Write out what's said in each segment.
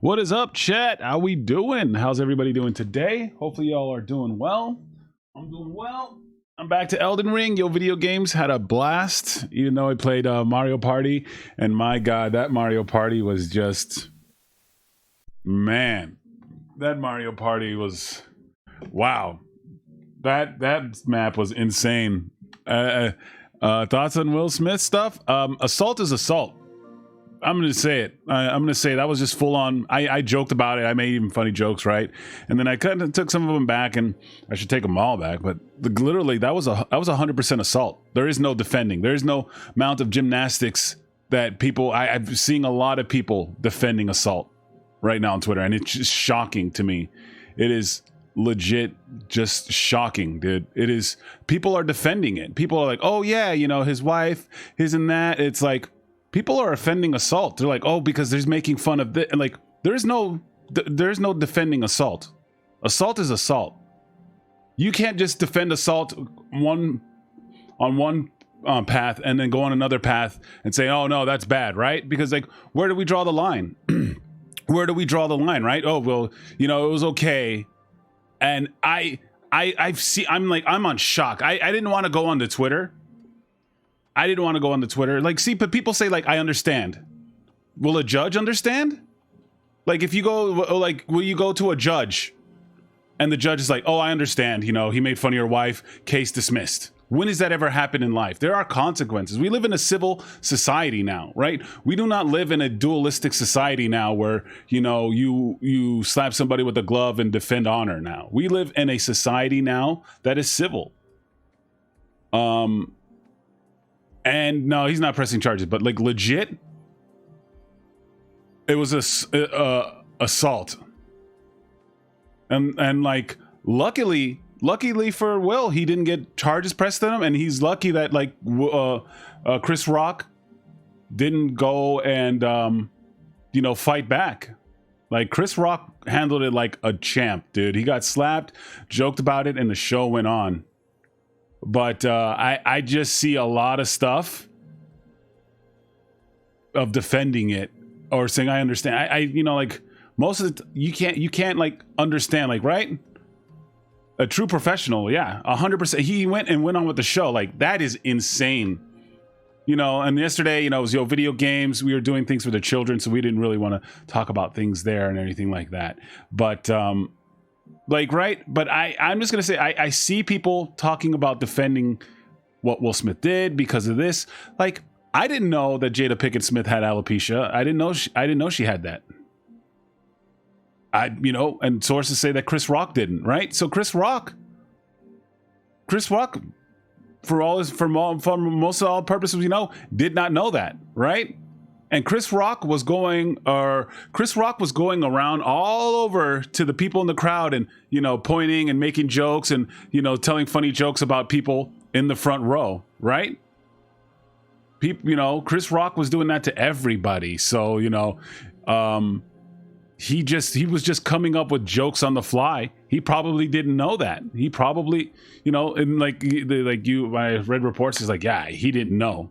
What is up, chat? How we doing? How's everybody doing today? Hopefully y'all are doing well. I'm doing well. I'm back to Elden Ring. Yo, video games had a blast, even though I played Mario Party, and my god, that Mario Party was just, man, that Mario Party was, wow, that map was insane. Thoughts on Will Smith stuff? Assault is assault. I'm going to say it. I'm going to say that was just full on. I joked about it. I made even funny jokes, right? And then I kind of took some of them back, and I should take them all back. But literally, that was 100% assault. There is no defending. There is no amount of gymnastics that people. I've seen a lot of people defending assault right now on Twitter, and it's just shocking to me. It is legit just shocking, dude. It is. People are defending it. People are like, oh yeah, you know, his wife, his and that. It's like. People are offending assault. They're like, oh, because there's making fun of this. And like, there's no defending assault. Assault is assault. You can't just defend assault on one path and then go on another path and say, oh no, that's bad, right? Because like, where do we draw the line? Where do we draw the line, right? Oh, well, you know, it was okay. And I'm on shock. I didn't want to go on to Twitter. I didn't want to go on the Twitter. Like, see, but people say, like, I understand. Will a judge understand? Like, if you go, like, will you go to a judge and the judge is like, oh, I understand, you know, he made fun of your wife, case dismissed. When has that ever happened in life? There are consequences. We live in a civil society now, right? We do not live in a dualistic society now where, you know, you slap somebody with a glove and defend honor now. We live in a society now that is civil. And no, he's not pressing charges, but like legit, it was a assault. And like luckily for Will, he didn't get charges pressed on him, and he's lucky that like Chris Rock didn't go and you know, fight back. Like Chris Rock handled it like a champ, dude. He got slapped, joked about it, and the show went on. But I just see a lot of stuff of defending it or saying I understand. I you know, like most of the you can't like understand, like, right? A true professional, yeah, 100%. He went on with the show. Like, that is insane. You know, and yesterday, you know, it was video games. We were doing things for the children, so we didn't really want to talk about things there and anything like that. But like, right? But I'm just going to say, I see people talking about defending what Will Smith did because of this. Like, I didn't know that Jada Pinkett Smith had alopecia. I didn't know she had that. You know, and sources say that Chris Rock didn't, right? So Chris Rock, for most of all purposes, you know, did not know that, right? And Chris Rock was going around all over to the people in the crowd and, you know, pointing and making jokes and, you know, telling funny jokes about people in the front row, right? People, you know, Chris Rock was doing that to everybody. So, you know, he was just coming up with jokes on the fly. He probably didn't know that. He probably, you know, and I read reports, he's like, yeah, he didn't know.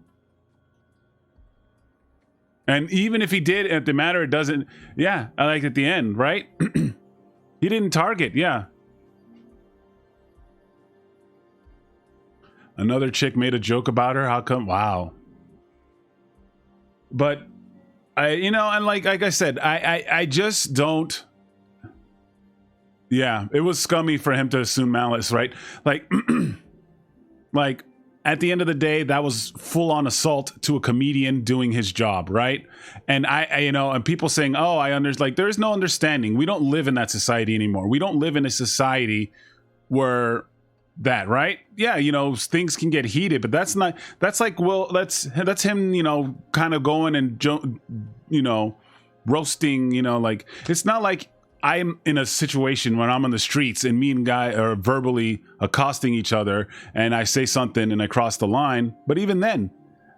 And even if he did, at the matter, it doesn't. Yeah, I like at the end, right? He didn't target. Yeah. Another chick made a joke about her. How come? Wow. But you know, and like I said, I just don't. Yeah, it was scummy for him to assume malice, right? Like, like. At the end of the day, that was full-on assault to a comedian doing his job, right? And I you know, and people saying, "Oh, I understand." Like, there's no understanding. We don't live in that society anymore. We don't live in a society where that, right? Yeah, you know, things can get heated, but that's not. That's like, well, that's him, you know, kind of going and, you know, roasting. You know, like, it's not like I'm in a situation when I'm on the streets and me and guy are verbally accosting each other and I say something and I cross the line. But even then,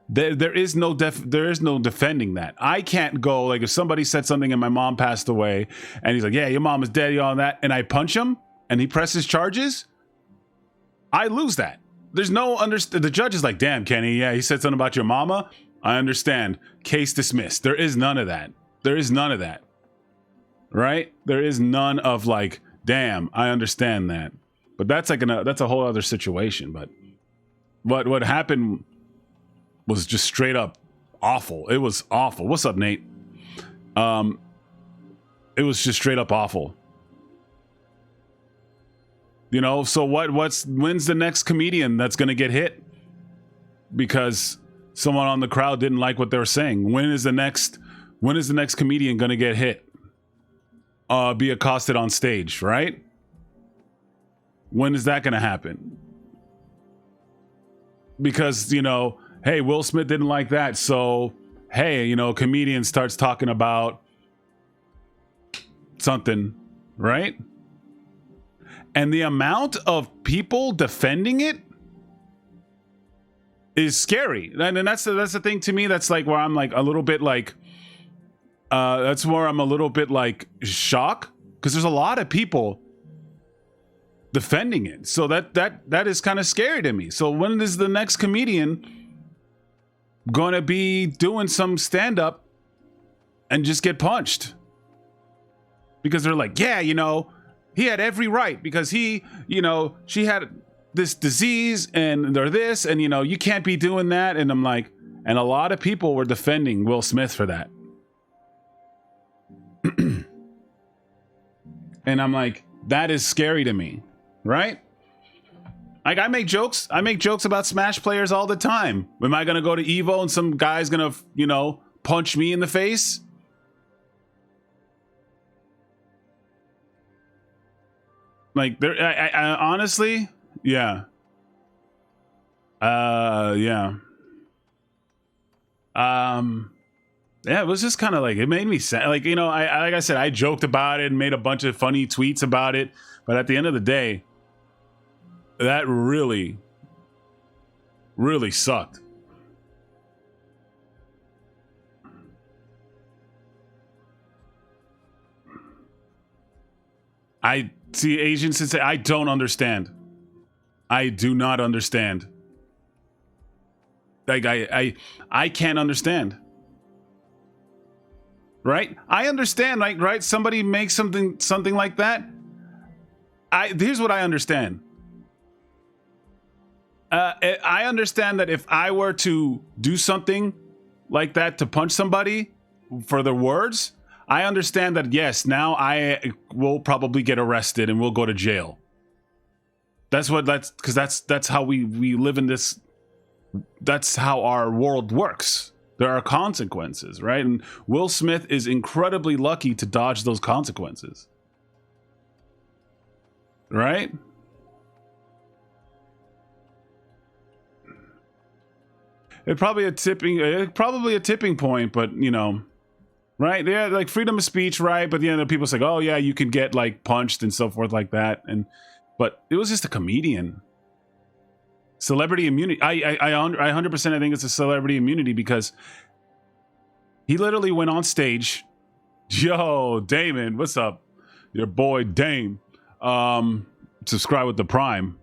there is no defending that. I can't go, like, if somebody said something and my mom passed away and he's like, yeah, your mom is dead, all that, and I punch him and he presses charges, I lose that. There's no the judge is like, damn, Kenny, yeah, he said something about your mama. I understand. Case dismissed. There is none of that. There is none of that. right? There is none of like, damn, I understand that. But that's like that's a whole other situation. But what happened was just straight up awful. It was awful. What's up, Nate? It was just straight up awful. You know, so when's the next comedian that's gonna get hit because someone on the crowd didn't like what they were saying? When is the next comedian gonna get hit? Be accosted on stage, right? When is that gonna happen? Because, you know, hey, Will Smith didn't like that, so hey, you know, a comedian starts talking about something, right? And the amount of people defending it is scary. And that's the thing to me. That's like where I'm like a little bit like, that's where I'm a little bit like shocked, because there's a lot of people defending it. So that is kind of scary to me. So when is the next comedian gonna be doing some stand-up and just get punched? Because they're like, yeah, you know, he had every right because he, you know, she had this disease and they're this, and, you know, you can't be doing that. And I'm like, and a lot of people were defending Will Smith for that. And I'm like, that is scary to me, right? Like, I make jokes about Smash players all the time. Am I going to go to Evo and some guy's going to, you know, punch me in the face? Like, there, I honestly, yeah. Yeah. Yeah, it was just kind of like, it made me sad. Like, you know, like I said, I joked about it and made a bunch of funny tweets about it. But at the end of the day, that really, really sucked. I see Asians that say, I don't understand. I do not understand. Like, I can't understand. Right? I understand, like, right? Somebody makes something like that. Here's what I understand. I understand that if I were to do something like that to punch somebody for their words, I understand that, yes, now I will probably get arrested and we'll go to jail. That's how we live in this. That's how our world works. There are consequences, right? And Will Smith is incredibly lucky to dodge those consequences. Right? It's probably a tipping point, but, you know, right? Yeah, like freedom of speech, right? But the people say, oh yeah, you can get like punched and so forth like that. But it was just a comedian. Celebrity immunity. I 100% I think it's a celebrity immunity, because he literally went on stage. Yo, Damon, what's up? Your boy Dame. Subscribe with the Prime.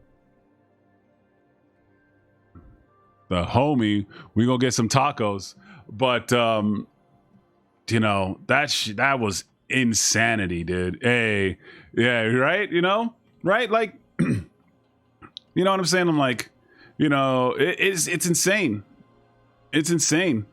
The homie, we gonna get some tacos. But you know, that was insanity, dude. Hey, yeah, right? You know, right? Like, you know what I'm saying? I'm like, you know, it's insane. It's insane.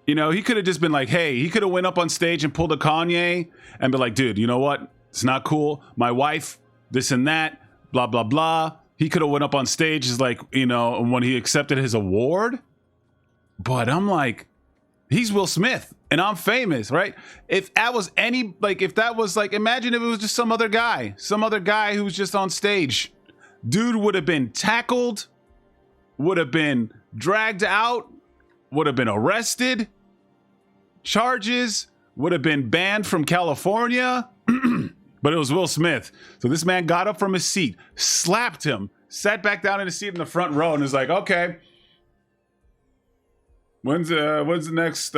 You know, he could have just been like, hey, he could have went up on stage and pulled a Kanye and be like, dude, you know what? It's not cool. My wife, this and that, blah, blah, blah. He could have went up on stage as like, you know, when he accepted his award. But I'm like, he's Will Smith and I'm famous, right? If that was imagine if it was just some other guy who was just on stage. Dude would have been tackled, would have been dragged out, would have been arrested, charges, would have been banned from California. But it was Will Smith. So this man got up from his seat, slapped him, sat back down in his seat in the front row, and is like, okay, when's the next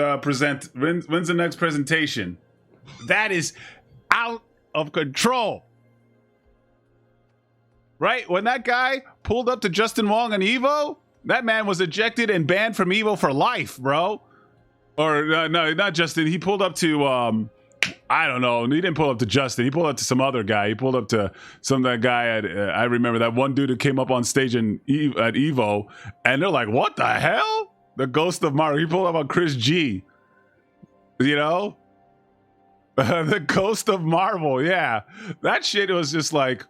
presentation? That is out of control. Right? When that guy pulled up to Justin Wong on Evo, that man was ejected and banned from Evo for life, bro. Or no, not Justin. He pulled up to I don't know. He didn't pull up to Justin. He pulled up to some other guy. He pulled up to that guy at. I remember that one dude who came up on stage at Evo, and they're like, "What the hell?" The ghost of Marvel. He pulled up on Chris G. You know, the ghost of Marvel. Yeah, that shit was just like,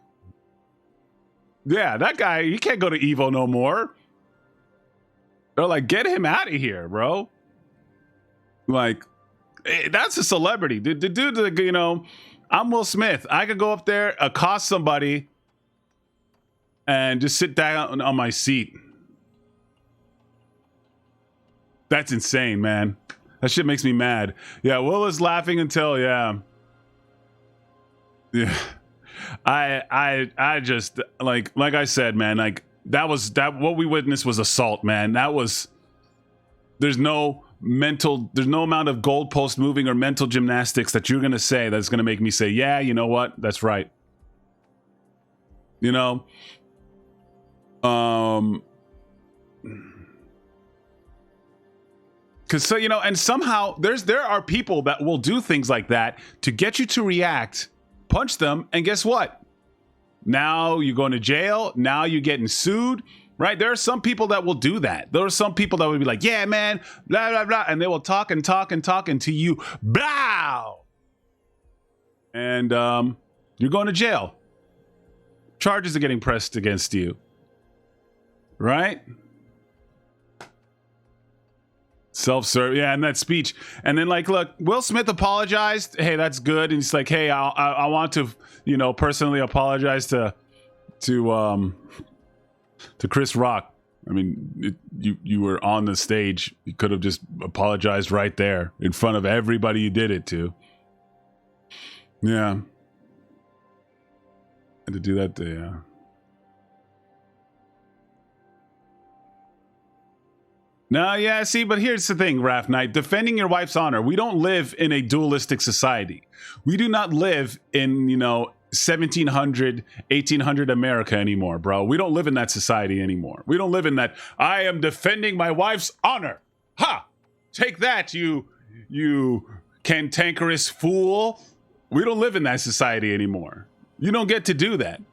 yeah, that guy. He can't go to Evo no more. They're like, get him out of here, bro. Like, that's a celebrity. The dude, you know, I'm Will Smith. I could go up there, accost somebody, and just sit down on my seat. That's insane, man. That shit makes me mad. Yeah, Will is laughing until, yeah. I just, like I said, man, like, what we witnessed was assault, man. There's no amount of goalpost moving or mental gymnastics that you're going to say that's going to make me say, yeah, you know what? That's right. You know? Because, so, you know, and somehow there are people that will do things like that to get you to react, punch them, and guess what? Now you're going to jail. Now you're getting sued, right? There are some people that will do that. There are some people that will be like, yeah, man, blah, blah, blah. And they will talk until you, blah. And you're going to jail. Charges are getting pressed against you, right? Self-serve, yeah, and that speech, and then like, look, Will Smith apologized. Hey, that's good. And he's like, hey, I want to, you know, personally apologize to Chris Rock. I mean, you were on the stage. You could have just apologized right there in front of everybody you did it to. Yeah, and to do that, yeah. No, yeah, see, but here's the thing, Raph Knight. Defending your wife's honor. We don't live in a dualistic society. We do not live in, you know, 1700, 1800 America anymore, bro. We don't live in that society anymore. We don't live in that, I am defending my wife's honor. Ha! Take that, you cantankerous fool. We don't live in that society anymore. You don't get to do that.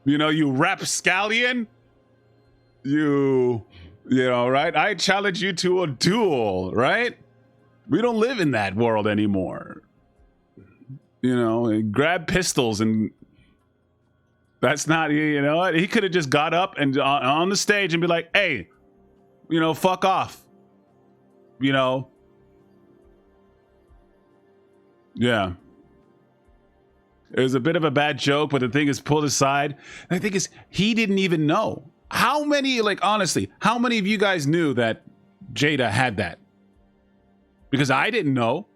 You know, you rapscallion. You know, right? I challenge you to a duel, right? We don't live in that world anymore. You know, grab pistols, and that's not, you know what? He could have just got up and on the stage and be like, hey, you know, fuck off. You know? Yeah. It was a bit of a bad joke, but the thing is pulled aside. And the thing is, he didn't even know. How many, like, honestly, how many of you guys knew that Jada had that? Because I didn't know.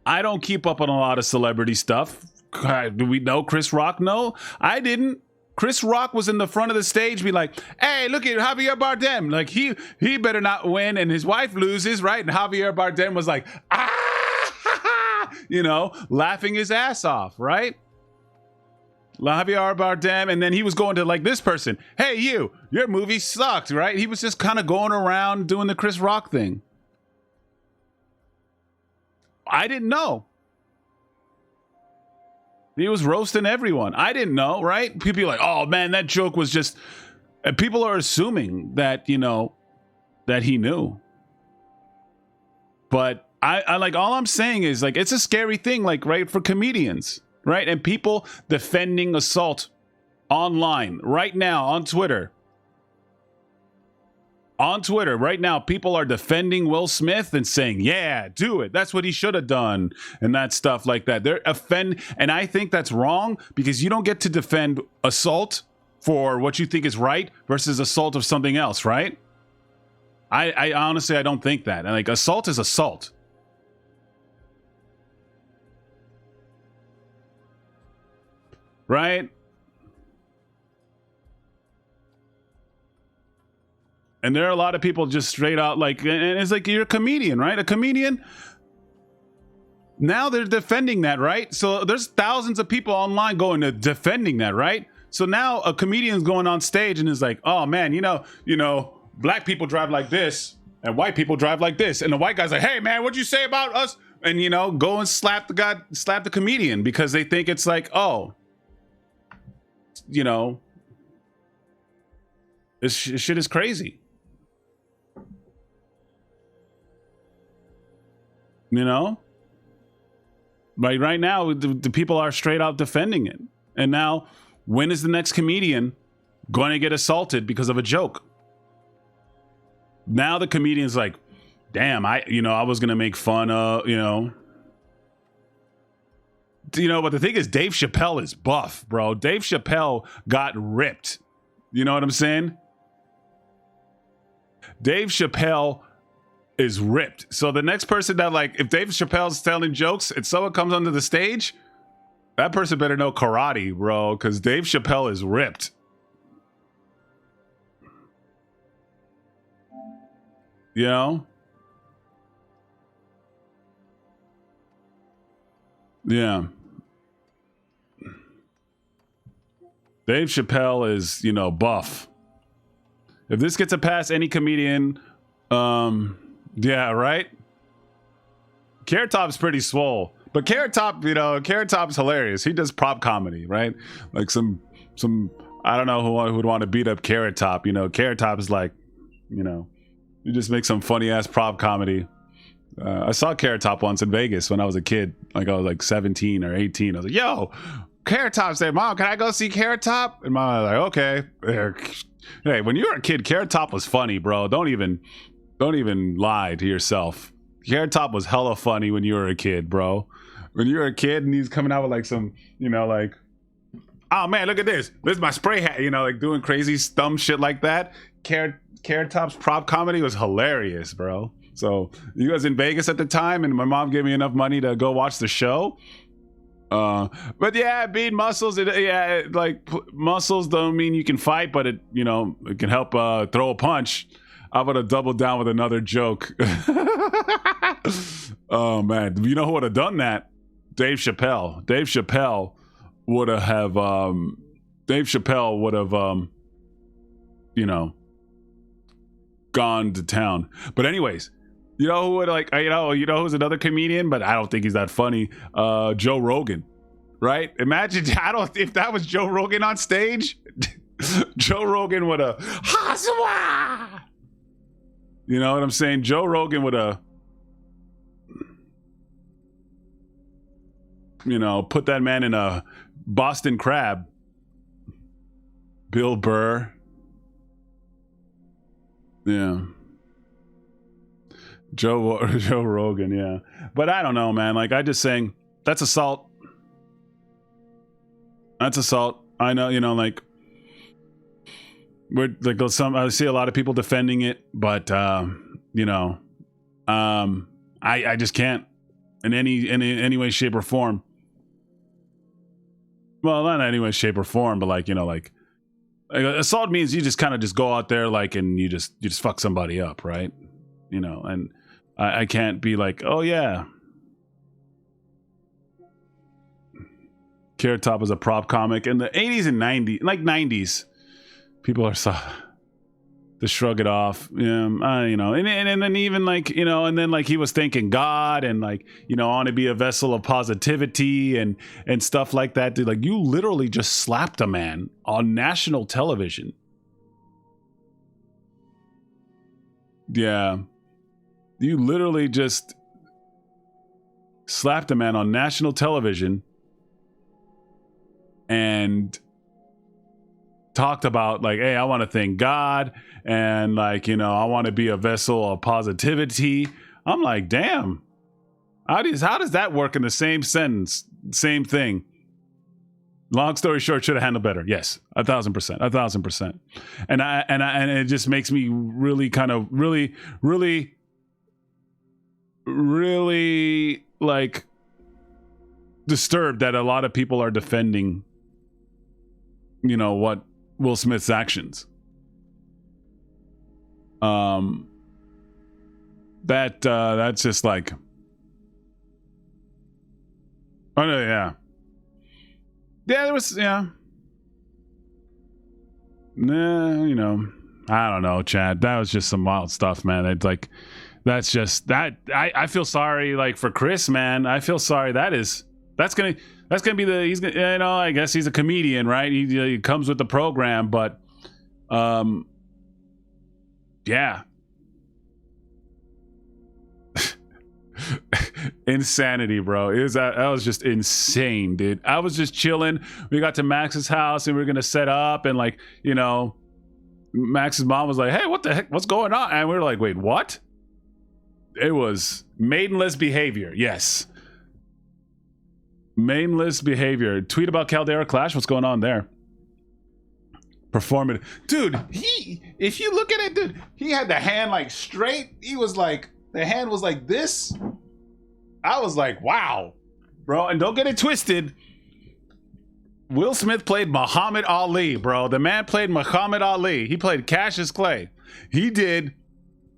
I don't keep up on a lot of celebrity stuff. Do we know Chris Rock? No, I didn't. Chris Rock was in the front of the stage, be like, hey, look at Javier Bardem. Like, he better not win, and his wife loses, right? And Javier Bardem was like, you know, laughing his ass off, right? Javier Bardem, and then he was going to like this person, hey, your movie sucked, right? He was just kind of going around doing the Chris Rock thing. I didn't know. He was roasting everyone. I didn't know, right? People are like, oh man, that joke was just, and people are assuming that, you know, that he knew. But I like, all I'm saying is, like, it's a scary thing, like, right, for comedians. Right? And people defending assault online right now on Twitter. On Twitter right now, people are defending Will Smith and saying, yeah, do it. That's what he should have done. And that stuff like that. And I think that's wrong, because you don't get to defend assault for what you think is right versus assault of something else, right? I honestly, I don't think that. And like, assault is assault. Right? And there are a lot of people just straight out like, and it's like, you're a comedian, right? A comedian. Now they're defending that, right? So there's thousands of people online going to defending that, right? So now a comedian's going on stage and is like, oh man, you know, black people drive like this. And white people drive like this. And the white guy's like, hey man, what'd you say about us? And you know, go and slap the comedian because they think it's like, oh, you know, this shit is crazy. You know? Like right now, the people are straight out defending it. And now, when is the next comedian going to get assaulted because of a joke? Now the comedian's like, damn, I was going to make fun of, you know. But the thing is, Dave Chappelle is buff, bro. Dave Chappelle got ripped. You know what I'm saying? Dave Chappelle is ripped. So the next person that, like, if Dave Chappelle's telling jokes and someone comes onto the stage, that person better know karate, bro, because Dave Chappelle is ripped. You know? Yeah. Dave Chappelle is, buff. If this gets a pass, any comedian, yeah, right? Carrot Top's pretty swole. But Carrot Top, Carrot Top's hilarious. He does prop comedy, right? Like some I don't know who would want to beat up Carrot Top. Carrot Top is like, you just make some funny ass prop comedy. I saw Carrot Top once in Vegas when I was a kid. Like I was like 17 or 18. I was like, yo, Carrot Top said, Mom, can I go see Carrot Top? And Mom was like, okay. Hey, when you were a kid, Carrot Top was funny, bro. Don't even lie to yourself. Carrot Top was hella funny when you were a kid, bro. When you were a kid and he's coming out with like some, like, oh man, look at this. This is my spray hat, like doing crazy dumb shit like that. Carrot Top's prop comedy was hilarious, bro. So you guys in Vegas at the time, and my mom gave me enough money to go watch the show. But yeah, being muscles, muscles don't mean you can fight, but it can help throw a punch. I would have doubled down with another joke. Oh man, you know who would have done that? Dave Chappelle. Dave Chappelle would have gone to town. But anyways, you know who would who's another comedian, but I don't think he's that funny. Joe Rogan, right? Imagine if that was Joe Rogan on stage. Joe Rogan would have, you know what I'm saying? Joe Rogan would have, put that man in a Boston Crab. Bill Burr. Yeah. Joe Rogan, yeah. But I don't know, man. Like, I just saying, that's assault. That's assault. I know, we're like I see a lot of people defending it, but I just can't in any way, shape, or form. Well, not in any way, shape, or form, but like assault means you just kind of just go out there and you just fuck somebody up, right? And I can't be like, oh yeah, Carrot Top was a prop comic in the 80s and 90s. People are so to shrug it off, and then even and then he was thanking God and I want to be a vessel of positivity and stuff like that. Dude, like you literally just slapped a man on national television. Yeah, you literally just slapped a man on national television and talked about hey, I want to thank God and I want to be a vessel of positivity. I'm like, damn, how does that work in the same sentence? Same thing. Long story short, should have handled better. Yes, 1,000%. And it just makes me really kind of really disturbed that a lot of people are defending what Will Smith's actions. That's just like, oh no, yeah, there was, yeah, nah, I don't know, Chad. That was just some wild stuff, man. It's like, that's just that. I feel sorry, like, for Chris, man. I feel sorry. That's gonna be the, he's gonna, you know, I guess he's a comedian, right? He comes with the program, but yeah. Insanity, bro. That was just insane, dude. I was just chilling. We got to Max's house and we were gonna set up, and, like, you know, Max's mom was like, hey, what the heck, what's going on? And we were like, wait, what? It was maidenless behavior. Yes, maidenless behavior. Tweet about Caldera Clash. What's going on there? Performative, dude. If you look at it, dude, he had the hand like straight. He was like, the hand was like this. I was like, wow, bro. And don't get it twisted. Will Smith played Muhammad Ali, bro. The man played Muhammad Ali. He played Cassius Clay. He did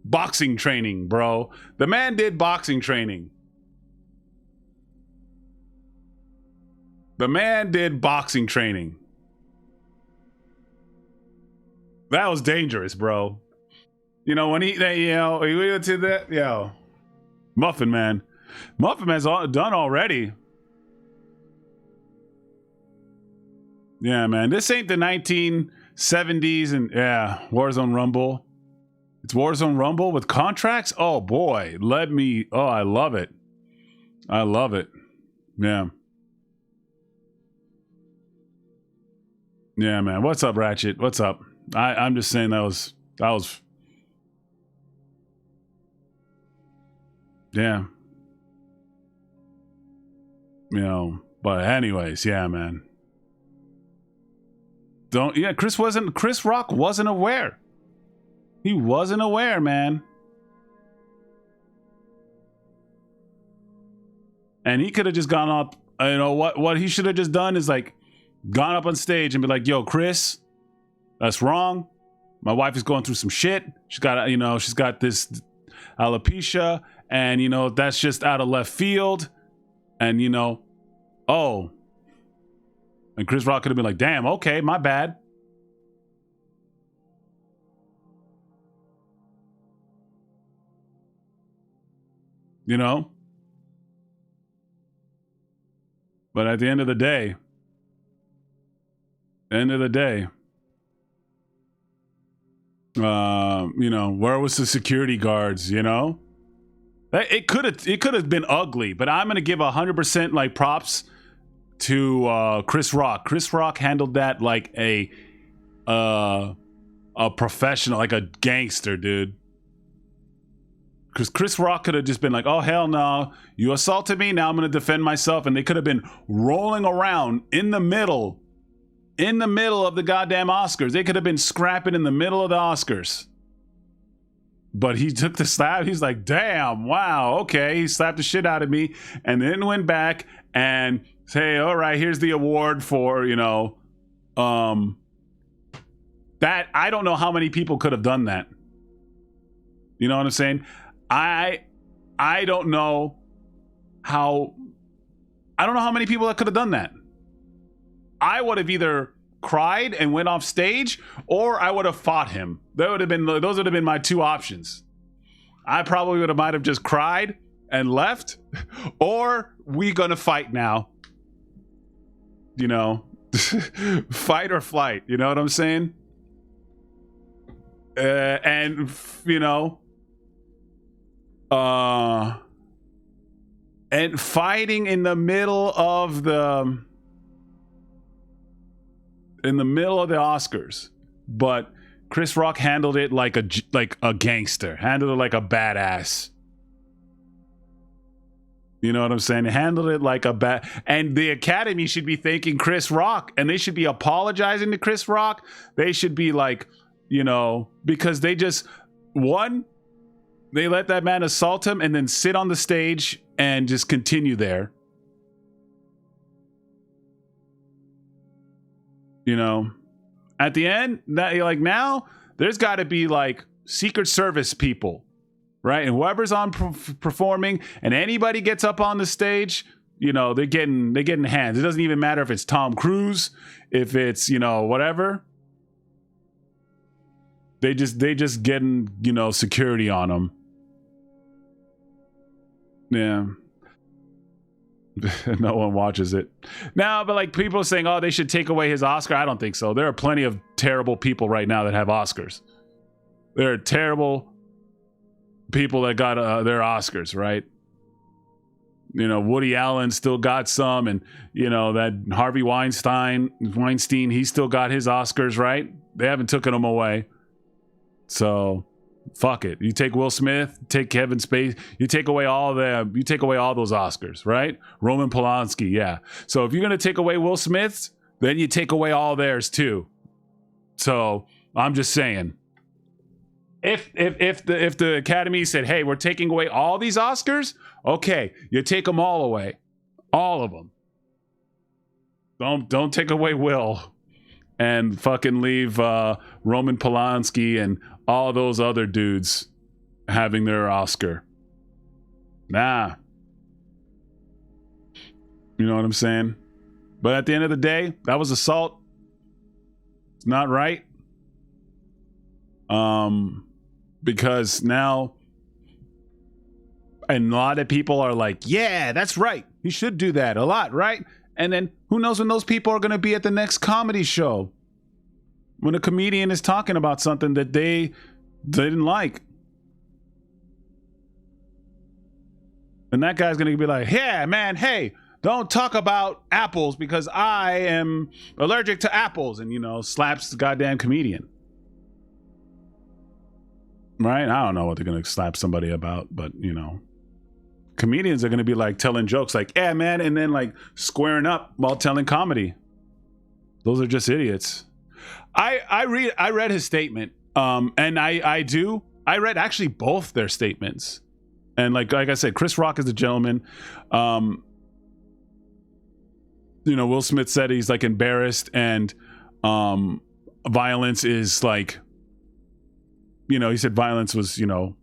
boxing training, bro. The man did boxing training. The man did boxing training. That was dangerous, bro. You know, when we went to that, Muffin Man. Muffin Man's done already. Yeah, man. This ain't the 1970s and Warzone Rumble. It's Warzone Rumble with contracts? Oh boy. I love it. I love it. Yeah. Yeah, man. What's up, Ratchet? What's up? I'm just saying that was yeah. You know, but anyways, yeah, man. Chris Rock wasn't aware. He wasn't aware, man. And he could have just gone up, you know, what he should have just done is, like, gone up on stage and be like, yo, Chris, that's wrong. My wife is going through some shit. She's got this alopecia, and, you know, that's just out of left field. And, you know, and Chris Rock could have been like, damn, okay, my bad. You know? But at the end of the day, you know, where was the security guards, you know? It could have been ugly, but I'm gonna give 100% like props to Chris Rock. Chris Rock handled that like a professional, like a gangster, dude. Because Chris Rock could have just been like, oh hell no, you assaulted me, now I'm gonna defend myself, and they could have been rolling around in the middle of the goddamn Oscars. They could have been scrapping in the middle of the Oscars. But he took the slap. He's like, damn, wow, okay. He slapped the shit out of me and then went back and say, all right, here's the award for, you know, that. I don't know how many people could have done that. You know what I'm saying? I don't know how many people that could have done that. I would have either cried and went off stage, or I would have fought him. Those would have been my two options. I probably might have just cried and left, or we gonna fight now. You know, fight or flight. You know what I'm saying? And you know, and fighting in the middle of the Oscars, but Chris Rock handled it like a gangster, handled it like a badass. You know what I'm saying? Handled it like a bad. And the Academy should be thanking Chris Rock, and they should be apologizing to Chris Rock. They should be like, you know, because they let that man assault him and then sit on the stage and just continue there. You know, at the end, that like now, there's got to be like Secret Service people, right? And whoever's on performing, and anybody gets up on the stage, you know, they're getting hands. It doesn't even matter if it's Tom Cruise, if it's, you know, whatever. they just getting, you know, security on him. Yeah. No one watches it now, but like people saying, oh, they should take away his Oscar. I don't think so. There are plenty of terrible people right now that have Oscars. There are terrible people that got their Oscars, right? You know, Woody Allen still got some, and you know that Harvey Weinstein, he still got his Oscars, right? They haven't taken them away. So fuck it. You take Will Smith, take Kevin Spacey, you take away all them, you take away all those Oscars, right? Roman Polanski, yeah. So if you're gonna take away Will Smith's, then you take away all theirs too. So I'm just saying, if the Academy said, hey, we're taking away all these Oscars, okay, you take them all away, all of them. Don't take away Will and fucking leave Roman Polanski and all those other dudes having their Oscar. Nah. You know what I'm saying? But at the end of the day, that was assault. It's not right. Because now, and a lot of people are like, yeah, that's right. You should do that a lot, right? And then who knows when those people are going to be at the next comedy show? When a comedian is talking about something that they didn't like. And that guy's going to be like, yeah, man, hey, don't talk about apples because I am allergic to apples. And, you know, slaps the goddamn comedian. Right? I don't know what they're going to slap somebody about, but, you know. Comedians are going to be like telling jokes like, yeah, man, and then like squaring up while telling comedy. Those are just idiots. I read his statement, and I read actually both their statements, and like I said, Chris Rock is a gentleman. You know, Will Smith said he's like embarrassed, and violence is like, you know, he said violence was, you know,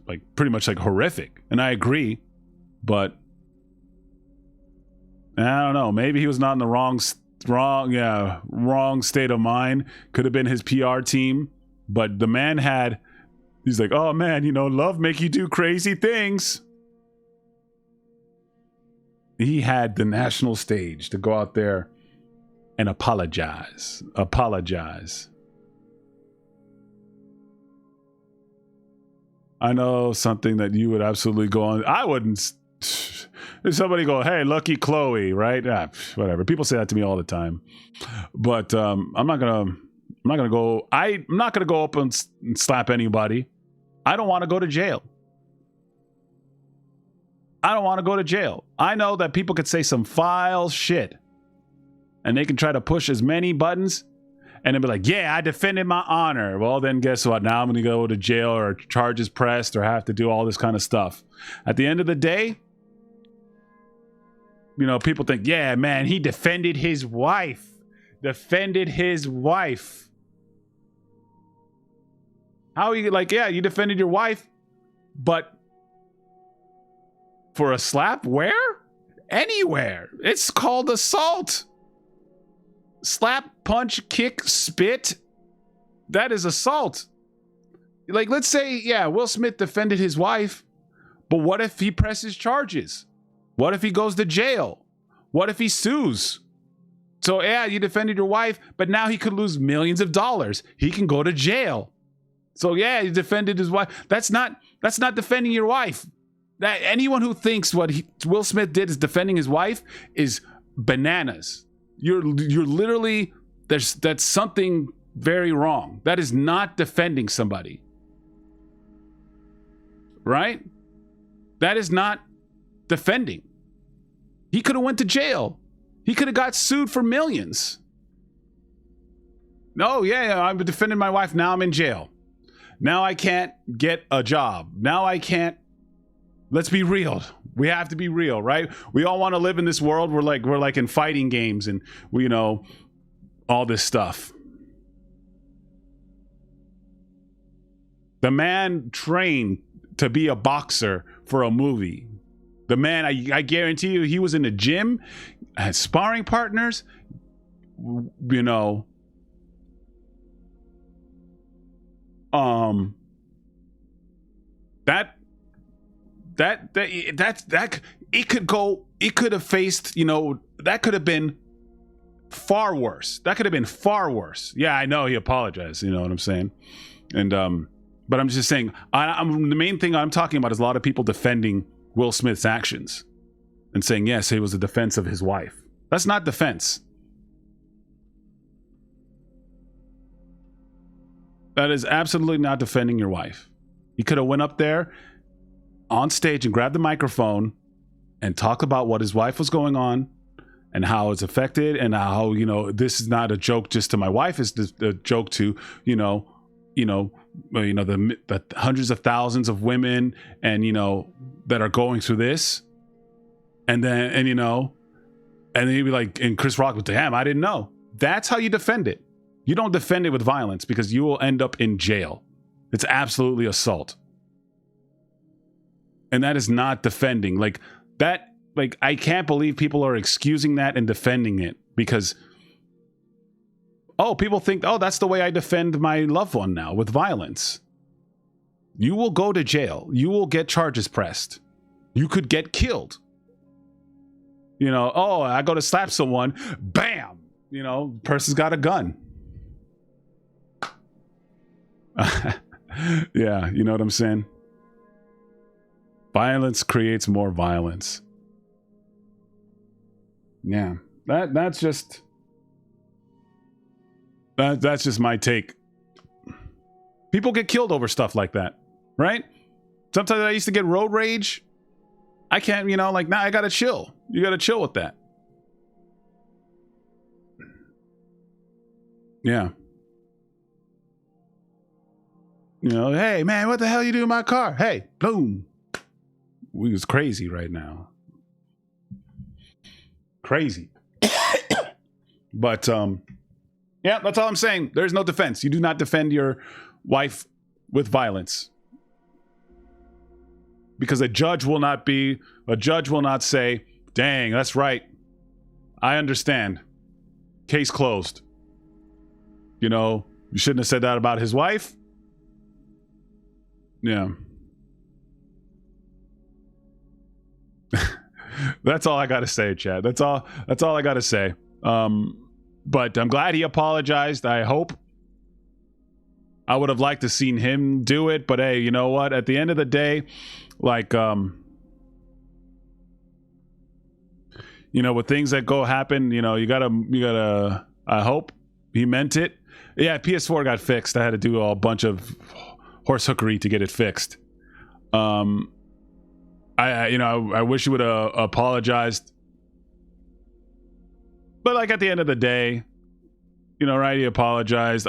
like pretty much like horrific, and I agree, but I don't know, maybe he was not in the wrong state of mind. Could have been his PR team, but the man he's like, oh man, you know, love make you do crazy things. He had the national stage to go out there and apologize. I know something that you would absolutely go on. I wouldn't. If somebody go, hey, lucky Chloe, right? Whatever. People say that to me all the time, but I'm not gonna go up and slap anybody. I don't want to go to jail. I know that people could say some foul shit, and they can try to push as many buttons, and they'll be like, yeah, I defended my honor. Well, then guess what? Now I'm gonna go to jail or charges pressed or have to do all this kind of stuff. At the end of the day, you know, people think, yeah, man, he defended his wife. How are you like, yeah, you defended your wife, but for a slap, where? Anywhere. It's called assault. Slap, punch, kick, spit. That is assault. Like, let's say, yeah, Will Smith defended his wife, but what if he presses charges? What if he goes to jail? What if he sues? So yeah, you defended your wife, but now he could lose millions of dollars. He can go to jail. So yeah, he defended his wife. That's not defending your wife. That anyone who thinks what Will Smith did is defending his wife is bananas. You're literally, that's something very wrong. That is not defending somebody. Right? That is not defending. He could have went to jail. He could have got sued for millions. No, yeah, I'm defending my wife. Now I'm in jail. Now I can't get a job. Now I can't. Let's be real. We have to be real, right? We all want to live in this world. We're like in fighting games and we, you know, all this stuff. The man trained to be a boxer for a movie. The man, I guarantee you, he was in the gym, had sparring partners, you know, that it could have faced, that could have been far worse. Yeah, I know he apologized, you know what I'm saying? And but I'm just saying, I'm the main thing I'm talking about is a lot of people defending Will Smith's actions and saying, yes, it was a defense of his wife. That's not defense. That is absolutely not defending your wife. He could have went up there on stage and grabbed the microphone and talked about what his wife was going on and how it's affected, and how, this is not a joke just to my wife, it's a joke to, the hundreds of thousands of women and, that are going through this. And then, and then he'd be like, and Chris Rock would, damn, I didn't know. That's how you defend it. You don't defend it with violence, because you will end up in jail. It's absolutely assault. And that is not defending. Like that, I can't believe people are excusing that and defending it because, people think, that's the way I defend my loved one now, with violence. You will go to jail. You will get charges pressed. You could get killed. I go to slap someone, bam, person's got a gun. Yeah, you know what I'm saying? Violence creates more violence. Yeah, that's just my take. People get killed over stuff like that, right? Sometimes I used to get road rage. I can't, now I gotta chill. You gotta chill with that. Yeah. Hey man, what the hell you do in my car? Hey, boom. We was crazy right now. Crazy. But yeah, that's all I'm saying. There's no defense. You do not defend your wife with violence. Because a judge will not say, dang, that's right. I understand. Case closed. You shouldn't have said that about his wife. Yeah. That's all I got to say, Chad. That's all I got to say. But I'm glad he apologized. I hope. I would have liked to seen him do it, but hey, you know what? At the end of the day, with things that happen, you gotta, I hope he meant it. Yeah, PS4 got fixed. I had to do a bunch of horse hookery to get it fixed. I wish he would have apologized. But at the end of the day, right, he apologized.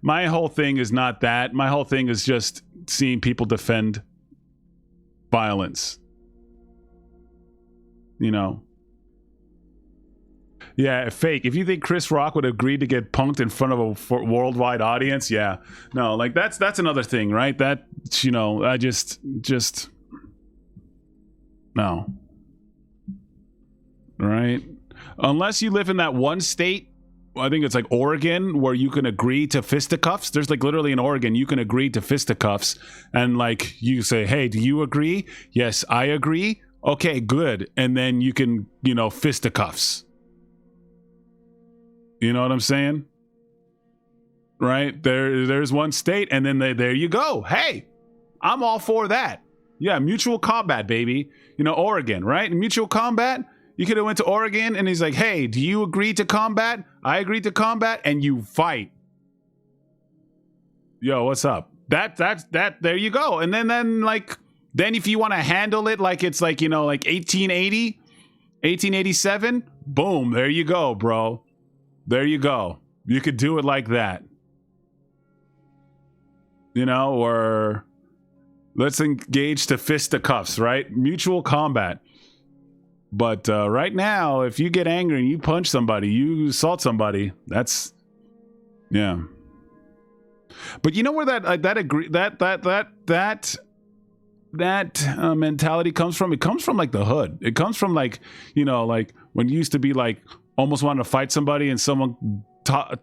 My whole thing is not that. My whole thing is just seeing people defend violence. Yeah, fake. If you think Chris Rock would agree to get punked in front of a worldwide audience, yeah. No, that's another thing, right? That, I just no. Right? Unless you live in that one state, I think it's Oregon, where you can agree to fisticuffs. There's literally in Oregon, you can agree to fisticuffs, and you say, hey, do you agree? Yes, I agree. Okay, good. And then you can, fisticuffs. You know what I'm saying? Right? There's one state, and then there you go. Hey, I'm all for that. Yeah, mutual combat, baby. Oregon, right? Mutual combat. You could have went to Oregon and he's like, hey, do you agree to combat? I agree to combat, and you fight. Yo, what's up? That there you go. And then if you want to handle it it's 1880, 1887, boom, there you go, bro. There you go. You could do it like that. Or let's engage to fisticuffs, right? Mutual combat. But right now, if you get angry and you punch somebody, you assault somebody, that's, yeah. But where that mentality comes from? It comes from the hood. It comes from when you used to be almost wanting to fight somebody and someone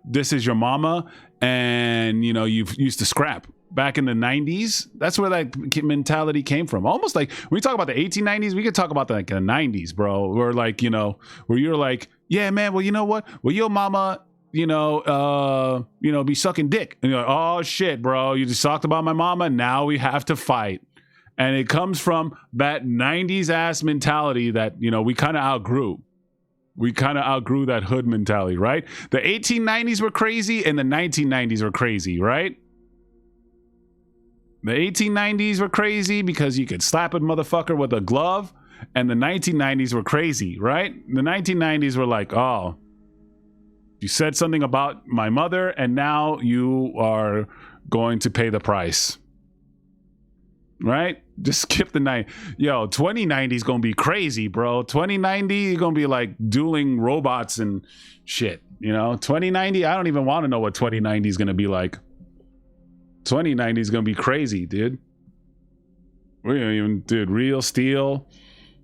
this is your mama, and you used to scrap. back in the 90s. That's where that mentality came from. Almost like when we talk about the 1890s, we could talk about the 90s, bro. Where like, you know, where you're like, yeah, man, well, you know what? Well, your mama, be sucking dick. And you're like, oh shit, bro, you just talked about my mama. Now we have to fight. And it comes from that 90s ass mentality that, you know, we kind of outgrew. We kind of outgrew that hood mentality, right? The 1890s were crazy and the 1990s were crazy, right? The 1890s were crazy because you could slap a motherfucker with a glove, and the 1990s were crazy, right? The 1990s were like, oh, you said something about my mother, and now you are going to pay the price, right? Just skip the night. Yo, 2090 is going to be crazy, bro. 2090, you're going to be like dueling robots and shit, you know? 2090, I don't even want to know what 2090 is going to be like. 2090 is going to be crazy, dude. We don't even, dude, real steel,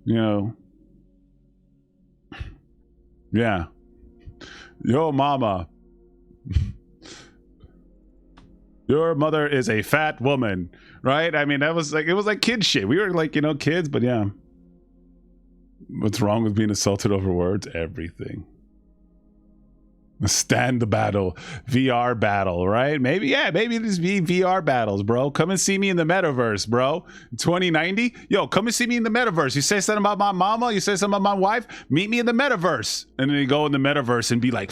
you know. Yeah. Yo, mama. Your mother is a fat woman, right? I mean, it was like kid shit. We were like, you know, kids, but yeah. What's wrong with being assaulted over words? Everything. Stand the battle, VR battle, right? Maybe just be VR battles, bro. Come and see me in the metaverse, bro. 2090, yo, come and see me in the metaverse. You say something about my mama, you say something about my wife, meet me in the metaverse. And then you go in the metaverse and be like,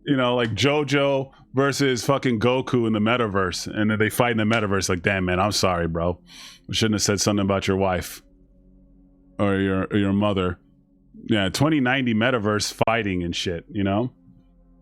you know, like JoJo versus fucking Goku in the metaverse. And then they fight in the metaverse. Like, damn, man, I'm sorry, bro. I shouldn't have said something about your wife. Or your mother. Yeah, 2090 metaverse fighting and shit, you know?